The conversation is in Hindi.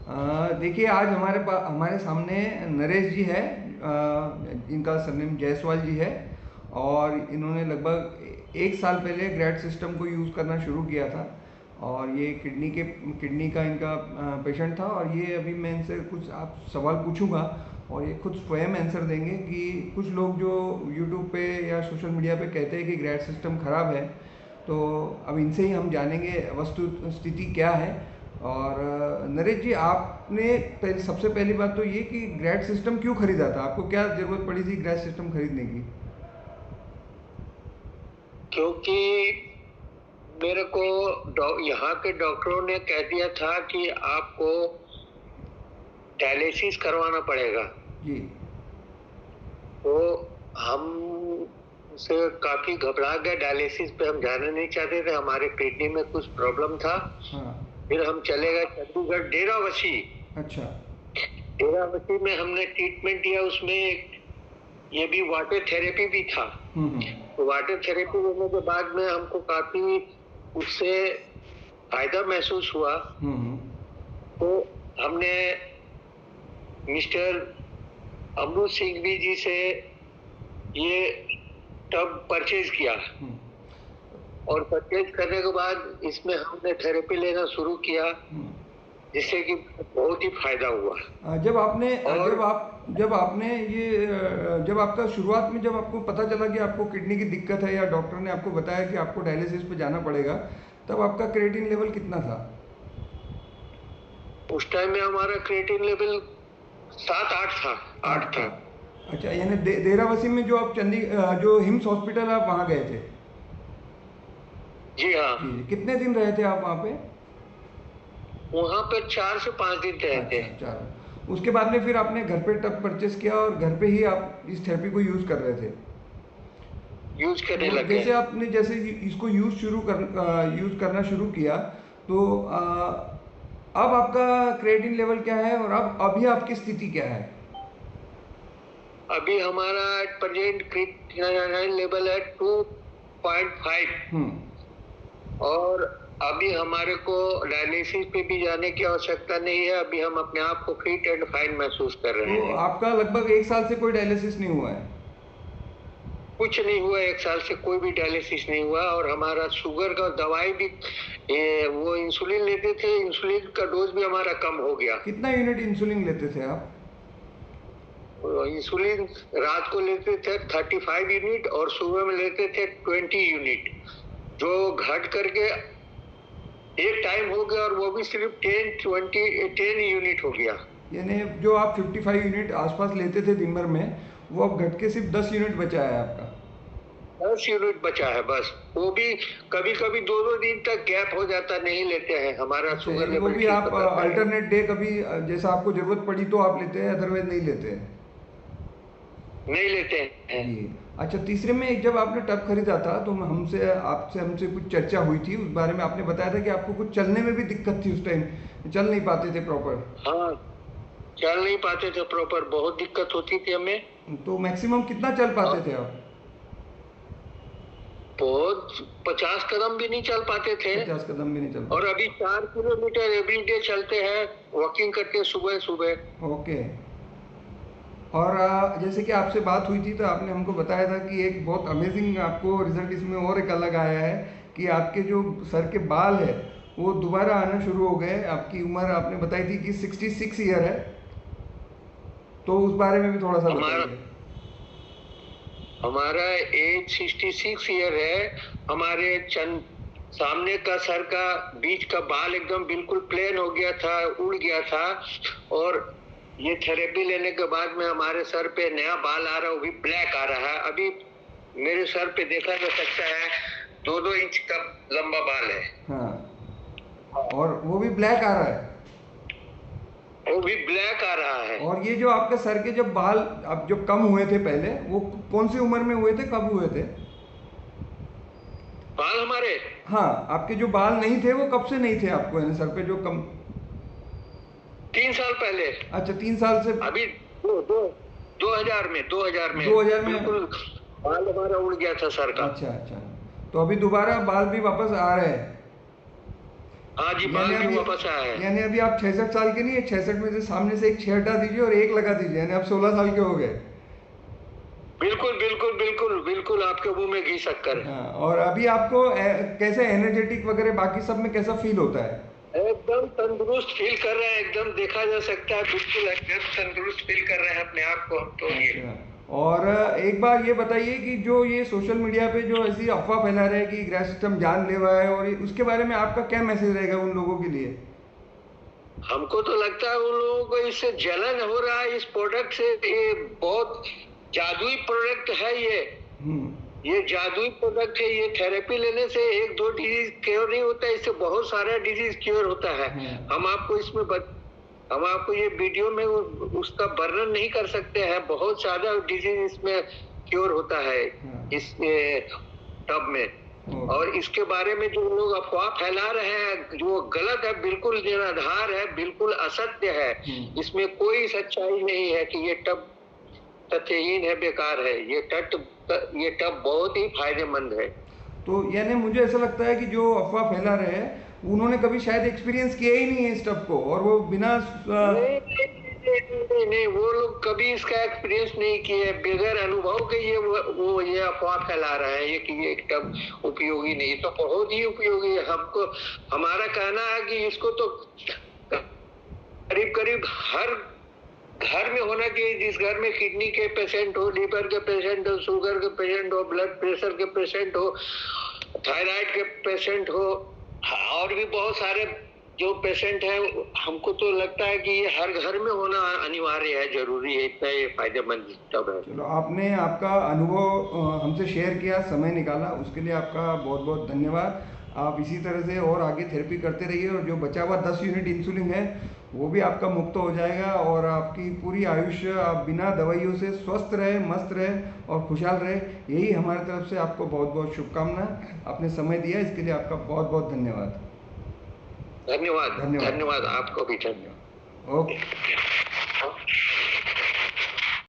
देखिए, आज हमारे सामने नरेश जी है, इनका सरनेम जायसवाल जी है। और इन्होंने लगभग 1 साल पहले ग्रैड सिस्टम को यूज़ करना शुरू किया था। और ये किडनी का इनका पेशेंट था। और ये अभी मैं इनसे कुछ आप सवाल पूछूंगा और ये खुद स्वयं आंसर देंगे कि कुछ लोग जो यूट्यूब पे या सोशल मीडिया पे कहते हैं कि ग्रैड सिस्टम ख़राब है, तो अब इनसे ही हम जानेंगे वस्तु स्थिति क्या है। और नरेश जी, आपने सबसे पहली बात तो ये कि ग्रैड सिस्टम क्यों खरीदा था? आपको क्या ज़रूरत पड़ी थी ग्रैड सिस्टम खरीदने की? क्योंकि मेरे को यहाँ के डॉक्टरों ने कह दिया था कि आपको डायलिसिस करवाना पड़ेगा। जी। तो हम से काफी घबरा गए। डायलिसिस पे हम जाना नहीं चाहते थे, हमारे किडनी में कुछ प्रॉब्लम था। हाँ। फिर हम चले गए चंडीगढ़ डेराबस्सी। अच्छा। डेराबस्सी में हमने ट्रीटमेंट दिया। उसमें ये भी वाटर थेरेपी भी था। तो वाटर थेरेपी लेने के बाद में हमको काफी उससे फायदा महसूस हुआ। तो हमने मिस्टर अमृत सिंघवी जी से ये टब परचेज किया। और परचेज करने के बाद इसमें हमने थेरेपी लेना शुरू किया, जिससे कि बहुत ही फायदा हुआ। जब आपका शुरुआत में जब आपको पता चला कि आपको किडनी की दिक्कत है या डॉक्टर ने आपको बताया कि आपको डायलिसिस पे जाना पड़ेगा, तब आपका क्रिएटिन लेवल कितना था? उस टाइम में हमारा क्रिएटिन लेवल 7-8 था। 8 था। अच्छा, यानी देहरावसी में जो आप जो हिम्स हॉस्पिटल आप वहाँ गए थे? जी हाँ। जी। कितने दिन रहे थे आप वहाँ पे? वहाँ पे 4 से 5 दिन रहे थे। अच्छा, 4। उसके बाद में फिर आपने घर पे टब परचेस किया और घर पे ही आप इस थेरेपी को यूज़ कर रहे थे? यूज करने तो लगे। जैसे इसको यूज़ करना शुरू किया, तो अब आपका क्रिएटिन लेवल क्या है और अब अभी आपकी स्थिति क्या है? अभी हमारा प्रेजेंट क्रिएटिन लेवल है 2.5। और अभी हमारे को डायलिसिस पे भी जाने की आवश्यकता नहीं है। अभी हम अपने आप को फिट एंड फाइन महसूस कर रहे तो हैं। आपका लगभग 1 साल से कोई डायलिसिस नहीं हुआ है? कुछ नहीं हुआ। 1 साल से कोई भी डायलिसिस नहीं हुआ। और हमारा शुगर का दवाई भी वो इंसुलिन लेते थे, इंसुलिन का डोज भी हमारा कम हो गया। कितना यूनिट इंसुलिन लेते थे आप? इंसुलिन रात को लेते थे 35 यूनिट और सुबह में लेते थे 20 यूनिट, जो घट करके एक टाइम हो गया। और वो भी सिर्फ 10 यूनिट हो गया। यानी जो आप 55 यूनिट आसपास लेते थे दिन भर में, वो अब घट के सिर्फ 10 यूनिट बचा है आपका? 10 यूनिट बचा है बस। वो भी कभी कभी 2-2 दिन तक गैप हो जाता, नहीं लेते हैं। हमारा शुगर वो लेवल भी ठीक आप होता है। अल्टरनेट डे कभी जैसा आपको जरूरत पड़ी तो आप लेते हैं, अदरवाइज नहीं लेते हैं? नहीं लेते हैं। जी। अच्छा, तीसरे में एक जब आपने टब खरीदा था तो हमसे कुछ चर्चा हुई थी, उस बारे में आपने बताया था कि आपको कुछ चलने में भी दिक्कत थी, उस टाइम चल नहीं पाते थे प्रॉपर। हाँ, चल नहीं पाते थे प्रॉपर, बहुत दिक्कत होती थी हमें। तो मैक्सिमम कितना चल पाते थे आप? बहुत 50 कदम भी नहीं चल पाते थे। 50 कदम भी नहीं चल और पाते? अभी 4 किलोमीटर एवरी डे चलते हैं, वॉकिंग करते हैं सुबह सुबह। ओके। और जैसे कि आपसे बात हुई थी तो आपने हमको बताया था कि एक बहुत अमेजिंग आपको रिजल्ट इसमें और एक अलग आया है कि आपके जो सर के बाल है वो दोबारा आना शुरू हो गए। आपकी उम्र आपने बताई थी कि 66 ईयर है, तो उस बारे में भी थोड़ा सा हमारा बताइए। हमारा एज 66 ईयर है। हमारे सामने का सर का बीच का बाल एकदम बिल्कुल प्लेन हो गया था, उड़ गया था। और ये थेरेपी लेने के बाद में हमारे सर पे नया बाल आ रहा है, वो भी ब्लैक आ रहा है। अभी मेरे सर पे देखा जा सकता है 2-2 इंच का लंबा बाल है। हाँ, और वो भी ब्लैक आ रहा है? वो भी ब्लैक आ रहा है। और ये जो आपके सर के जब बाल अब जब कम हुए थे पहले, वो कौन सी उम्र में हुए थे, कब हुए थे? बाल हमारे, हाँ, आपके जो बाल नहीं थे वो कब से नहीं थे आपको, यानी सर पे जो कम? 3 साल पहले। अच्छा, 3 साल से? अभी 2000 में 2000 में? बिल्कुल बाल हमारा उड़ गया था सर का। अच्छा अच्छा। तो अभी दोबारा बाल भी वापस आ रहे हैं? हाँ जी, बाल यानी भी अभी वापस आया है। यानी अभी आप 66 साल के नहीं है, 66 में से सामने से एक 6 हटा दीजिए और एक लगा दीजिए, यानी आप 16 साल के हो गए। बिल्कुल बिल्कुल बिल्कुल बिल्कुल, आपके मुंह में घी शक्कर है। हाँ, और अभी आपको कैसे एनर्जेटिक वगैरह बाकी सब में कैसा फील होता है? एकदम तंदुरुस्त फील कर रहे हैं, एकदम देखा जा सकता है, बिल्कुल एकदम तंदुरुस्त फील कर रहे हैं अपने आप को हम तो ये। अच्छा, और एक बार ये बताइए कि जो ये सोशल मीडिया पे जो ऐसी अफवाह फैला रहे हैं कि ग्रह सिस्टम जानलेवा है, और उसके बारे में आपका क्या मैसेज रहेगा उन लोगों के लिए? हमको तो लगता है उन लोगों को इससे जलन हो रहा है इस प्रोडक्ट से। ये बहुत जादुई प्रोडक्ट है हम्म। ये जादुई प्रोडक्ट है। ये थेरेपी लेने से एक दो डिजीज क्योर नहीं होता, इससे बहुत सारा डिजीज क्योर होता है। हम आपको हम आपको ये वीडियो में उसका वर्णन नहीं कर सकते हैं। बहुत ज्यादा डिजीज इसमें क्योर होता है इस टब में। और इसके बारे में जो लोग अफवाह फैला रहे हैं, जो गलत है, बिल्कुल निराधार है, बिल्कुल असत्य है। इसमें कोई सच्चाई नहीं है कि ये टब तथ्यहीन है, बेकार है। ये टब बहुत ही फायदेमंद है। तो यानी मुझे ऐसा लगता है कि जो अफवाह फैला रहे हैं उन्होंने कभी शायद एक्सपीरियंस किया ही नहीं है इस टब को, और वो बिना नहीं नहीं नहीं नहीं नहीं, वो लोग कभी इसका एक्सपीरियंस नहीं किए, बगैर अनुभव के ये अफवाह फैला रहे हैं ये कि ये एकदम उपयोगी नहीं। तो बहुत ही उपयोगी है। हमको हमारा कहना है कि इसको तो करीब करीब हर घर में होना चाहिए। जिस घर में किडनी के पेशेंट हो, लिवर के पेशेंट हो, शुगर के पेशेंट हो, ब्लड प्रेशर के पेशेंट हो, थायराइड के पेशेंट हो, और भी बहुत सारे जो पेशेंट है, हमको तो लगता है कि ये हर घर में होना अनिवार्य है, जरूरी है। इतना ये फायदेमंद टब है। चलो, आपने आपका अनुभव हमसे शेयर किया, समय निकाला, उसके लिए आपका बहुत बहुत धन्यवाद। आप इसी तरह से और आगे थेरेपी करते रहिए, और जो बचा हुआ 10 यूनिट इंसुलिन है वो भी आपका मुक्त हो जाएगा, और आपकी पूरी आयुष्य आप बिना दवाइयों से स्वस्थ रहे, मस्त रहे और खुशहाल रहे। यही हमारी तरफ से आपको बहुत बहुत शुभकामनाएं। आपने समय दिया इसके लिए आपका बहुत बहुत धन्यवाद। धन्यवाद धन्यवाद। धन्यवाद, आपको भी धन्यवाद। ओके।